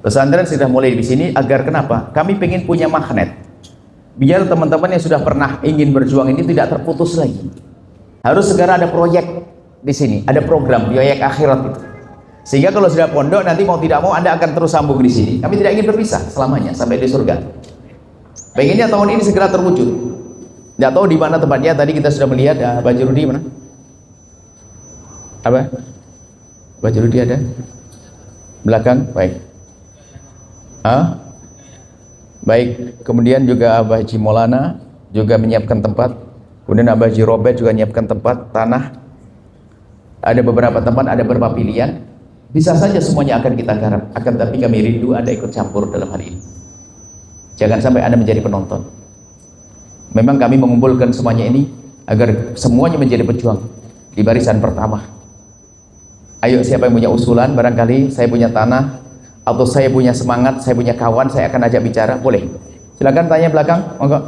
Pesantren sudah mulai di sini agar kenapa? Kami pengen punya magnet. Biar teman-teman yang sudah pernah ingin berjuang ini tidak terputus lagi. Harus segera ada proyek di sini, ada program proyek akhirat itu. Sehingga kalau sudah pondok nanti mau tidak mau Anda akan terus sambung di sini. Kami tidak ingin berpisah selamanya sampai di surga. Pengennya tahun ini segera terwujud. Tidak tahu di mana tempatnya. Tadi kita sudah melihat Pak Jurudi mana? Apa? Pak Jurudi ada? Belakang? Baik. Baik. Kemudian juga Abah Haji Maulana juga menyiapkan tempat. Kemudian Abah Haji Robert juga menyiapkan tempat tanah. Ada beberapa tempat, ada beberapa pilihan. Bisa saja semuanya akan kita garap. Akan tapi kami rindu Anda ikut campur dalam hari ini. Jangan sampai Anda menjadi penonton. Memang kami mengumpulkan semuanya ini agar semuanya menjadi pejuang di barisan pertama. Ayo siapa yang punya usulan, barangkali saya punya tanah atau saya punya semangat, saya punya kawan, saya akan ajak bicara, boleh. Silakan tanya belakang, monggo.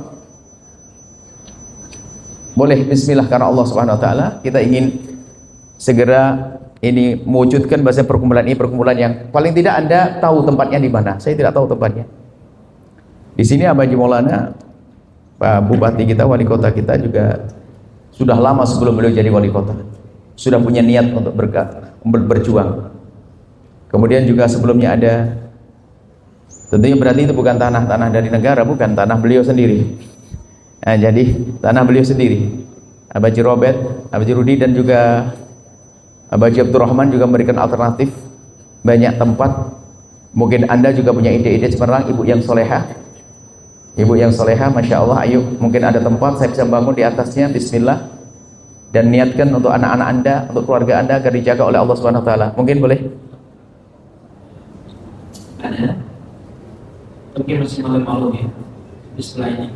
Boleh, bismillah, karena Allah Subhanahu wa taala kita ingin segera ini mewujudkan bahasa perkumpulan ini, perkumpulan yang paling tidak Anda tahu tempatnya di mana. Saya tidak tahu tempatnya. Di sini Abah Haji Maulana, Pak Bupati kita, wali kota kita juga sudah lama sebelum beliau jadi wali kota sudah punya niat untuk berjuang. Kemudian juga sebelumnya ada, tentunya berarti itu bukan tanah dari negara, bukan tanah beliau sendiri. Nah, jadi tanah beliau sendiri. Abah Haji Robert, Abah Haji Rudi dan juga Abah Haji Abdurrahman juga memberikan alternatif banyak tempat. Mungkin Anda juga punya ide-ide cemerlang, ibu yang solehah. Ibu yang soleha, Masya Allah, ayo mungkin ada tempat saya bisa bangun di atasnya, bismillah, dan niatkan untuk anak-anak Anda, untuk keluarga Anda agar dijaga oleh Allah Subhanahu wa taala. Mungkin boleh? Ada. Mungkin masih malu-malu ya setelah ini.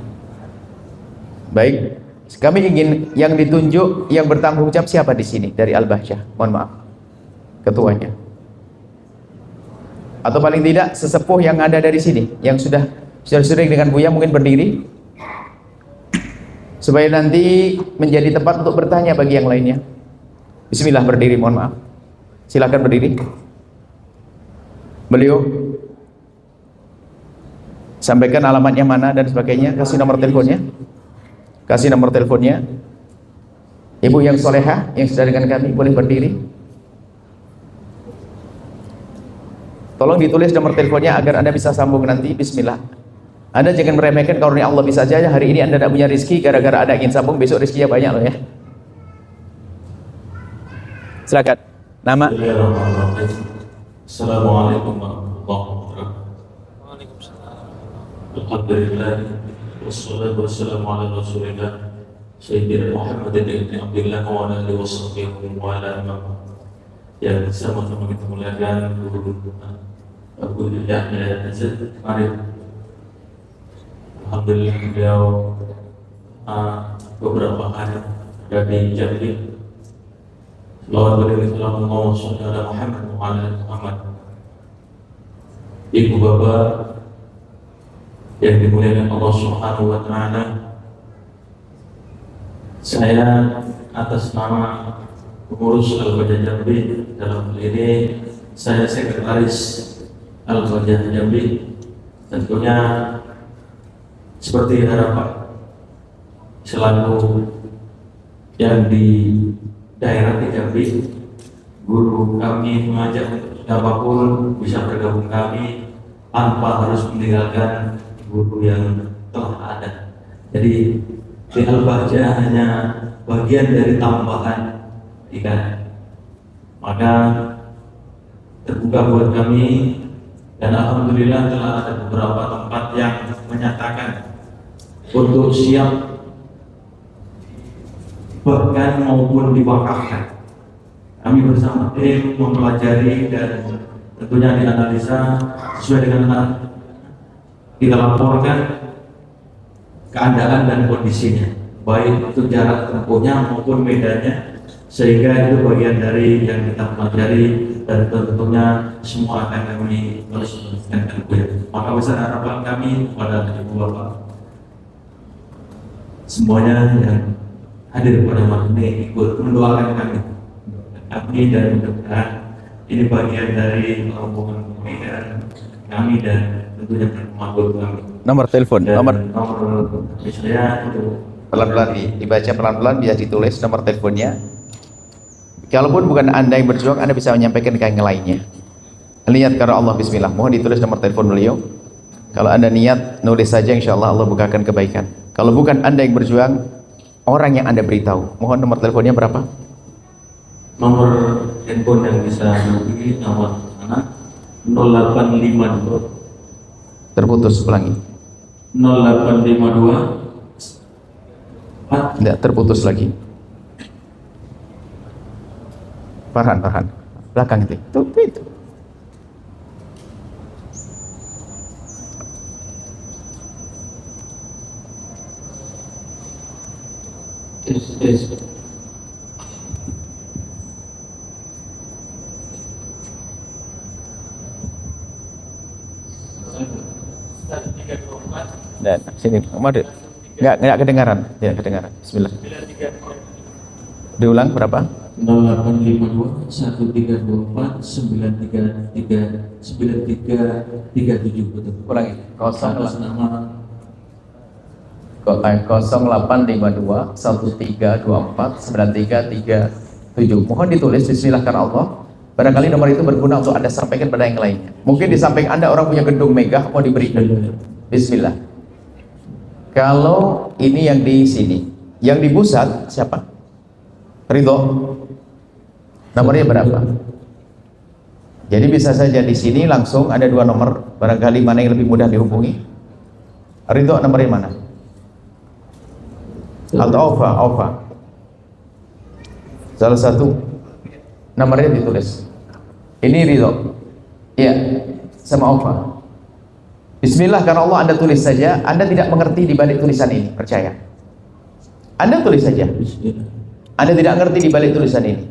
Baik, kami ingin yang ditunjuk, yang bertanggung jawab siapa di sini dari Al-Bahjah? Mohon maaf, ketuanya. Atau paling tidak sesepuh yang ada dari sini, yang sudah sering dengan Buya, mungkin berdiri supaya nanti menjadi tempat untuk bertanya bagi yang lainnya. Bismillah, berdiri, mohon maaf. Silakan berdiri. Beliau sampaikan alamatnya mana dan sebagainya, kasih nomor teleponnya. Kasih nomor teleponnya. Ibu yang soleha yang sudah dengan kami boleh berdiri. Tolong ditulis nomor teleponnya agar Anda bisa sambung nanti. Bismillah. Anda jangan meremehkan karunia Allah. Bisa saja hari ini Anda tidak punya rezeki, gara-gara Anda ingin sambung, besok rezekinya banyak loh ya. Silakan. Nama? Assalamualaikum warahmatullahi wabarakatuh. Waalaikumsalam. Alhamdulillah. wassalatu wassalamu ala rasulillah Sayyidina Muhammadin ibn Abdillah wa ala alihi washabihi wa ala imam. Yang sama-sama kita muliakan guru Abu Yahya Azad Arif. Alhamdulillah beliau beberapa hari dari Jambi. Salawat beriring sallallahu alaihi Muhammad wa ala Muhammad. Ibu bapak yang dimuliakan Allah Subhanahu wa taala, saya atas nama pengurus Al-Bajah Jambi, dalam hal ini saya sekretaris Al-Bajah Jambi, tentunya seperti harapan selalu yang di daerah di Jambi, guru kami mengajak siapapun bisa bergabung kami tanpa harus meninggalkan guru yang telah ada. Jadi di Al-Bajah hanya bagian dari tambahan, maka terbuka buat kami, dan alhamdulillah telah ada beberapa tempat yang menyatakan untuk siap bahkan maupun diwakafkan. Kami bersama tim mempelajari dan tentunya dianalisa sesuai dengan kita laporkan keadaan dan kondisinya, baik itu jarak tempuhnya maupun medannya, sehingga itu bagian dari yang kita pelajari, dan tentunya semua akan kami terus meneruskan. Maka besar harapan kami kepada ibu bapak semuanya yang hadir pada malam ini ikut mendoakan kami, dan mudah-mudahan ini bagian dari rombongan kami dan tentunya bermakhluk kami. Nomor telepon, nomor saya itu pelan-pelan dibaca pelan-pelan, bisa ditulis nomor teleponnya. Kalaupun bukan Anda yang berjuang, Anda bisa menyampaikan ke yang lainnya. Niat karena Allah, bismillah. Mohon ditulis nomor telepon beliau. Kalau Anda niat, nulis saja, insya Allah Allah bukakan kebaikan. Kalau bukan Anda yang berjuang, orang yang Anda beritahu. Mohon nomor teleponnya berapa? nomor handphone yang bisa dihubungi nomor anak 0852 Terputus, ulangi. 0852 Tidak, terputus lagi. Farhan, belakang itu. Itu. Tes. Dan sini, mode. Enggak kedengaran. Ya, kedengaran. Bismillah. Diulang berapa? 0852 1324 9337 betul. Ulangi. 0852 0852 1324 9337. Mohon ditulis, bismillah karena Allah. Barangkali nomor itu berguna untuk Anda sampaikan pada yang lainnya. Mungkin di samping Anda orang punya gedung megah mau diberikan. Bismillah. Kalau ini yang di sini, yang di pusat siapa? Ridho. Nomornya berapa? Jadi bisa saja di sini langsung ada dua nomor, barangkali mana yang lebih mudah dihubungi. Ridho nomornya mana? Atau Aufa. Salah satu nomornya ditulis. Ini Ridho. Iya, sama Aufa. Bismillah karena Allah, Anda tulis saja. Anda tidak mengerti di balik tulisan ini, percaya. Anda tulis saja. Anda tidak mengerti di balik tulisan ini.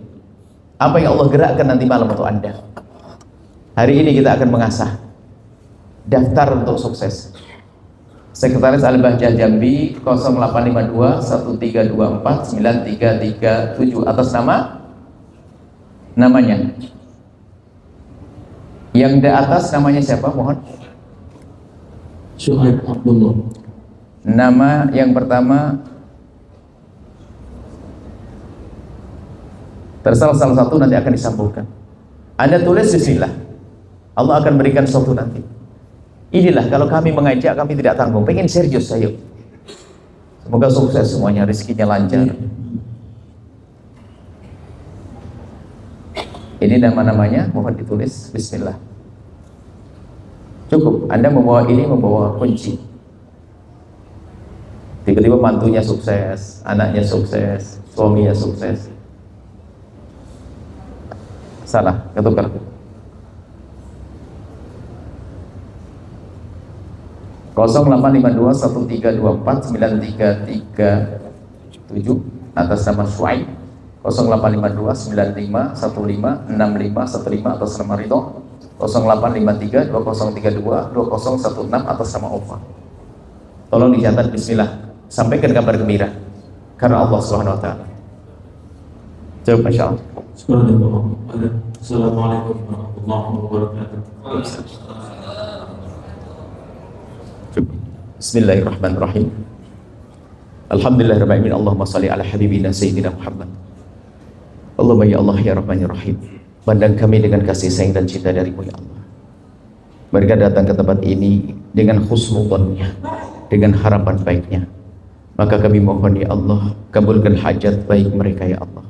Apa yang Allah gerakkan nanti malam untuk Anda. Hari ini kita akan mengasah daftar untuk sukses. Sekretaris Al-Bajah Jambi 0852 1324 9337 atas namanya. Yang di atas namanya siapa? Mohon. Syuaib Abdullah. Nama yang pertama tersalah salah satu, nanti akan disambungkan. Anda tulis bismillah. Allah akan berikan sesuatu nanti. Inilah kalau kami mengajak, kami tidak tanggung. Pengen serius, ayo. Semoga sukses semuanya, rezekinya lancar. Ini nama-namanya, mohon ditulis bismillah. Cukup, Anda membawa ini, membawa kunci. Tiba-tiba mantunya sukses, anaknya sukses, suaminya sukses. Salah, ketukar. 085213249337 atas nama Shuaib, 085295156565 atas nama Ridho, 085320322016 atas nama Ofa. Tolong dicatat, bismillah, sampaikan kabar gembira karena Allah Subhanahu wa taala. Jawab masyaallah. Assalamualaikum warahmatullahi wabarakatuh. Bismillahirrahmanirrahim. Alhamdulillahirrahmanirrahim. Allahumma salli ala habibina Sayyidina Muhammad. Allahumma ya Allah ya Rahman ya Rahim, pandang kami dengan kasih sayang dan cinta darimu ya Allah. Mereka datang ke tempat ini dengan husnudzonnya, dengan harapan baiknya. Maka kami mohon ya Allah, kabulkan hajat baik mereka ya Allah.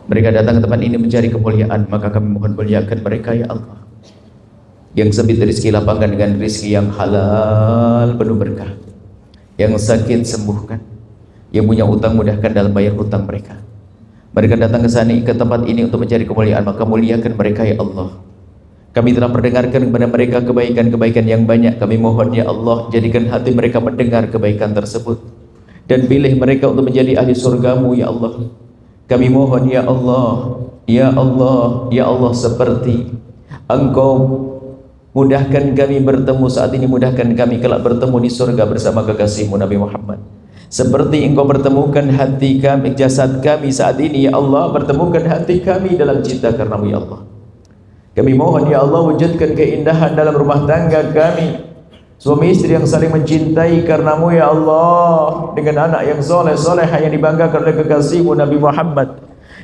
Mereka datang ke tempat ini mencari kemuliaan, maka kami mohon muliakan mereka ya Allah. Yang sempit rezeki lapangkan dengan rezeki yang halal penuh berkah. Yang sakit sembuhkan. Yang punya utang mudahkan dalam bayar utang mereka. Mereka datang ke sana, ke tempat ini untuk mencari kemuliaan, maka muliakan mereka ya Allah. Kami telah perdengarkan kepada mereka kebaikan-kebaikan yang banyak. Kami mohon ya Allah, jadikan hati mereka mendengar kebaikan tersebut dan pilih mereka untuk menjadi ahli surgamu ya Allah. Kami mohon ya Allah, ya Allah, ya Allah, seperti Engkau mudahkan kami bertemu saat ini, mudahkan kami kelak bertemu di surga bersama kekasihmu Nabi Muhammad. Seperti Engkau pertemukan hati kami, jasad kami saat ini ya Allah, pertemukan hati kami dalam cinta karenamu ya Allah. Kami mohon ya Allah, wujudkan keindahan dalam rumah tangga kami, suami istri yang saling mencintai karenamu ya Allah, dengan anak yang soleh solehah yang dibanggakan oleh kekasihmu Nabi Muhammad.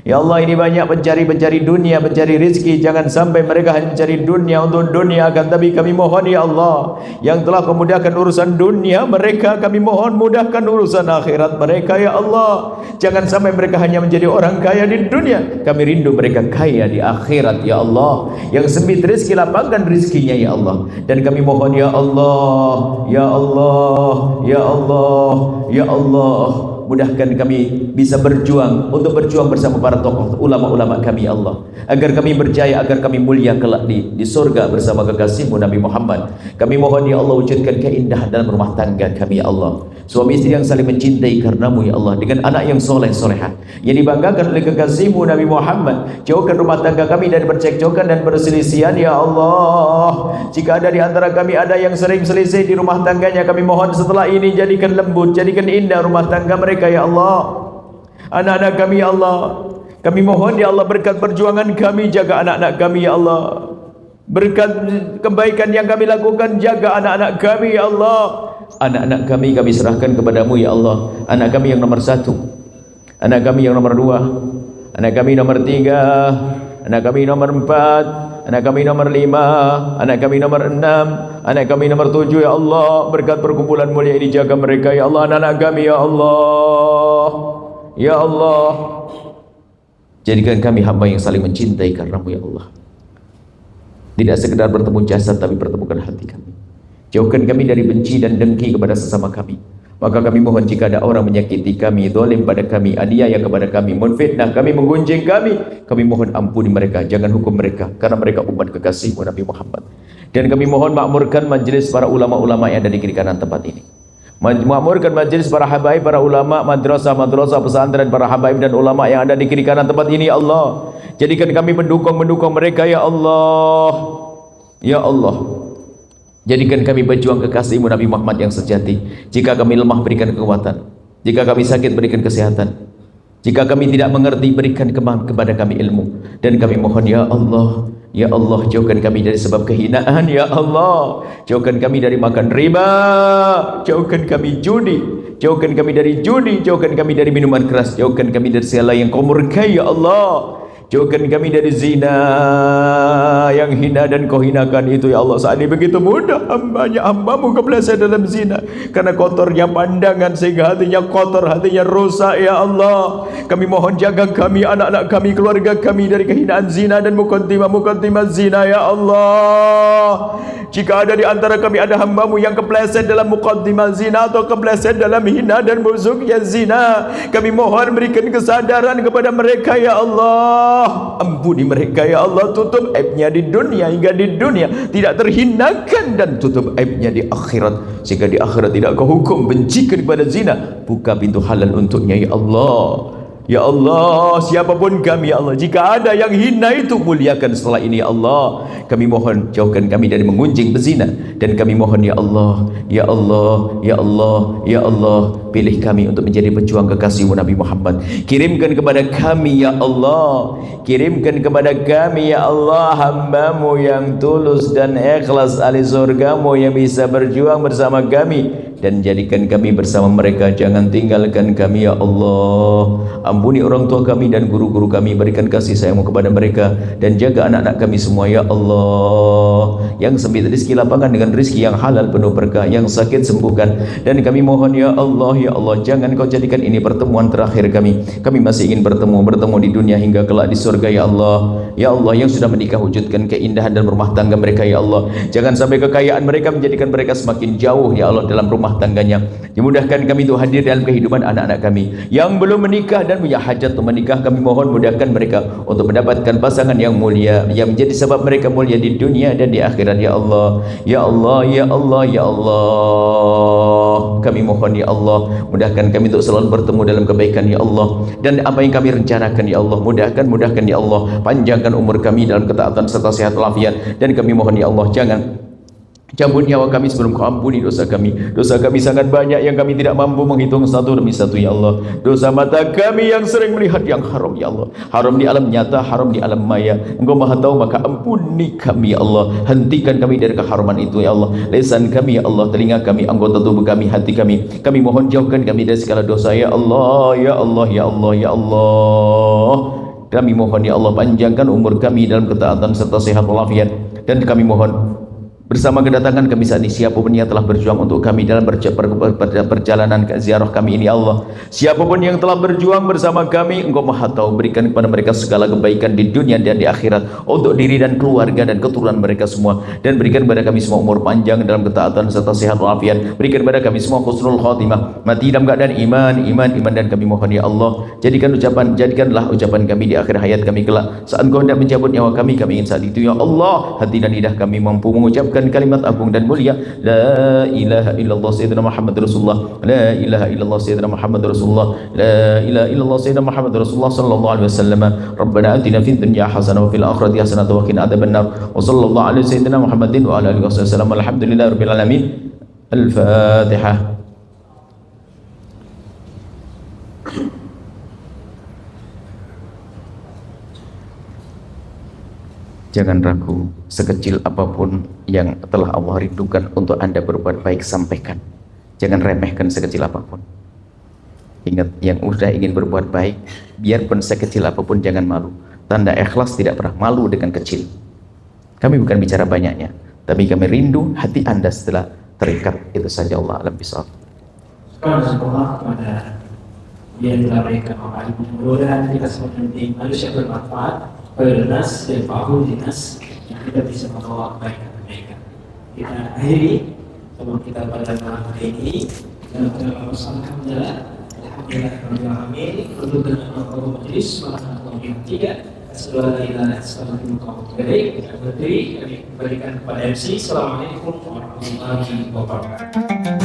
Ya Allah, ini banyak pencari dunia, mencari rezeki. Jangan sampai mereka hanya mencari dunia untuk dunia, akan tapi kami mohon ya Allah, yang telah memudahkan urusan dunia mereka, kami mohon mudahkan urusan akhirat mereka ya Allah. Jangan sampai mereka hanya menjadi orang kaya di dunia, kami rindu mereka kaya di akhirat ya Allah. Yang sempit rezeki, lapangkan rezekinya ya Allah. Dan kami mohon ya Allah, ya Allah, ya Allah, ya Allah, mudahkan kami bisa berjuang bersama para tokoh ulama-ulama kami ya Allah, agar kami berjaya, agar kami mulia kelak di surga bersama kekasihmu Nabi Muhammad. Kami mohon ya Allah, wujudkan keindahan dalam rumah tangga kami ya Allah, suami istri yang saling mencintai karenamu ya Allah, dengan anak yang soleh solehah yang dibanggakan oleh kekasihmu Nabi Muhammad. Jauhkan rumah tangga kami dari percekcokan dan perselisihan ya Allah. Jika ada di antara kami ada yang sering selisih di rumah tangganya, kami mohon setelah ini jadikan lembut, jadikan indah rumah tangga mereka ya Allah. Anak-anak kami ya Allah, kami mohon ya Allah, berkat perjuangan kami, jaga anak-anak kami ya Allah. Berkat kebaikan yang kami lakukan, jaga anak-anak kami ya Allah. Anak-anak kami serahkan kepadamu ya Allah. Anak kami yang nomor 1, anak kami yang nomor 2, anak kami nomor 3, anak kami nomor 4, anak kami nomor 5, anak kami nomor 6, anak kami nomor 7 ya Allah. Berkat perkumpulan mulia ini, jaga mereka ya Allah. Anak-anak kami ya Allah, ya Allah, jadikan kami hamba yang saling mencintai karenamu ya Allah. Tidak sekedar bertemu jasad, tapi pertemukan hati kami. Jauhkan kami dari benci dan dengki kepada sesama kami. Maka kami mohon, jika ada orang menyakiti kami, zalim pada kami, aniaya kepada kami, menfitnah kami, menggunjing kami mohon ampuni mereka, jangan hukum mereka, karena mereka umat kekasihmu Nabi Muhammad. Dan kami mohon makmurkan majlis para ulama-ulama yang ada di kiri kanan tempat ini. Makmurkan majlis para habaib, para ulama, madrasah pesantren, para habaib dan ulama yang ada di kiri kanan tempat ini ya Allah. Jadikan kami mendukung mereka ya Allah, ya Allah. Jadikan kami berjuang kekasihmu Nabi Muhammad yang sejati. Jika kami lemah, berikan kekuatan. Jika kami sakit, berikan kesehatan. Jika kami tidak mengerti, berikan kepada kami ilmu. Dan kami mohon ya Allah, ya Allah, jauhkan kami dari sebab kehinaan ya Allah. Jauhkan kami dari makan riba, jauhkan kami judi, jauhkan kami dari judi, jauhkan kami dari minuman keras, jauhkan kami dari segala yang kau murkai ya Allah. Jauhkan kami dari zina yang hina dan kau hinakan itu ya Allah. Saat ini begitu mudah hambamu kepleset dalam zina karena kotornya pandangan sehingga hatinya kotor, hatinya rusak ya Allah. Kami mohon jaga kami, anak-anak kami, keluarga kami dari kehinaan zina dan mukaddimah zina ya Allah. Jika ada di antara kami ada hambamu yang kepleset dalam mukaddimah zina atau kepleset dalam hina dan busuknya zina, kami mohon berikan kesadaran kepada mereka ya Allah. Ampuni mereka ya Allah, tutup aibnya di dunia hingga di dunia tidak terhinakan, dan tutup aibnya di akhirat sehingga di akhirat tidak kau hukum bencikan kepada zina. Buka pintu halal untuknya ya Allah. Ya Allah, siapapun kami ya Allah, jika ada yang hina itu muliakan setelah ini ya Allah. Kami mohon jauhkan kami dari mengunjing berzina, dan kami mohon ya Allah, ya Allah, ya Allah, ya Allah, pilih kami untuk menjadi pejuang kekasihmu Nabi Muhammad. Kirimkan kepada kami ya Allah, kirimkan kepada kami ya Allah hambamu yang tulus dan ikhlas ahli surgamu yang bisa berjuang bersama kami, dan jadikan kami bersama mereka. Jangan tinggalkan kami ya Allah. Ampuni orang tua kami dan guru-guru kami, berikan kasih sayangmu kepada mereka, dan jaga anak-anak kami semua ya Allah. Yang sempit rezeki lapangan dengan rezeki yang halal penuh berkah, yang sakit sembuhkan. Dan kami mohon ya Allah, ya Allah, jangan kau jadikan ini pertemuan terakhir kami. Kami masih ingin bertemu di dunia hingga kelak di surga ya Allah. Ya Allah, yang sudah menikah wujudkan keindahan dan rumah tangga mereka ya Allah. Jangan sampai kekayaan mereka menjadikan mereka semakin jauh ya Allah dalam rumah tangganya. Dimudahkan kami untuk hadir dalam kehidupan anak-anak kami yang belum menikah dan punya hajat untuk menikah. Kami mohon mudahkan mereka untuk mendapatkan pasangan yang mulia, yang menjadi sebab mereka mulia di dunia dan di akhirat ya Allah. Ya Allah, ya Allah, ya Allah, kami mohon ya Allah, mudahkan kami untuk selalu bertemu dalam kebaikan ya Allah. Dan apa yang kami rencanakan ya Allah, mudahkan ya Allah. Panjangkan umur kami dalam ketaatan serta sehat walafiat. Dan kami mohon ya Allah, jangan cabut nyawa kami sebelum kau ampuni dosa kami. Dosa kami sangat banyak yang kami tidak mampu menghitung satu demi satu ya Allah. Dosa mata kami yang sering melihat yang haram ya Allah, haram di alam nyata, haram di alam maya. Engkau maha tahu, maka ampuni kami ya Allah. Hentikan kami dari keharaman itu ya Allah. Lisan kami ya Allah, telinga kami, anggota tubuh kami, hati kami. Kami mohon jauhkan kami dari segala dosa ya Allah, ya Allah, ya Allah, ya Allah. Kami mohon ya Allah, panjangkan umur kami dalam ketaatan serta sehat walafiat. Dan kami mohon bersama kedatangan kami saat ini, siapapun yang telah berjuang untuk kami dalam perjalanan ziarah kami ini Allah, siapapun yang telah berjuang bersama kami, Engkau maha tahu. Berikan kepada mereka segala kebaikan di dunia dan di akhirat untuk diri dan keluarga dan keturunan mereka semua. Dan berikan kepada kami semua umur panjang dalam ketaatan serta sehat walafiat. Berikan kepada kami semua husnul khatimah, mati dalam keadaan iman. Dan kami mohon ya Allah, jadikanlah ucapan kami di akhir hayat kami kelak, saat Engkau hendak mencabut nyawa kami ingin saat itu ya Allah, hati dan lidah kami mampu mengucapkan kalimat agung dan mulia, la ilaha illallah sayyidina Muhammad Rasulullah, la ilaha illallah sayyidina Muhammad Rasulullah, la ilaha illallah sayyidina Muhammad Rasulullah sallallahu alaihi wasallam. Rabbana atina fid dunya hasanah wa fil akhirati hasanah wa qina adzabannar. Wa sallallahu alaihi sayyidina Muhammadin wa ala alihi wasallam. Alhamdulillahi rabbil alamin. Al-Fatihah. Jangan ragu, sekecil apapun yang telah Allah rindukan untuk Anda berbuat baik, sampaikan. Jangan remehkan sekecil apapun. Ingat, yang sudah ingin berbuat baik, biarpun sekecil apapun jangan malu. Tanda ikhlas tidak pernah malu dengan kecil. Kami bukan bicara banyaknya, tapi kami rindu hati Anda setelah terikat. Itu saja, Allah alam bisawab. Subhanallah, kepada yang telah mereka mengadu mudah-mudahan kita sebagai manusia bermanfaat, bernas dan pahul dinas yang kita bisa membawa kebaikan mereka. Kita akhiri sebelum kita pada malam hari ini dalam alhamdulillah amin. Untuk dengan Allah majlis malam yang ketiga, setelah kita berdiri, kami berikan kepada MC. Assalamualaikum warahmatullahi wabarakatuh.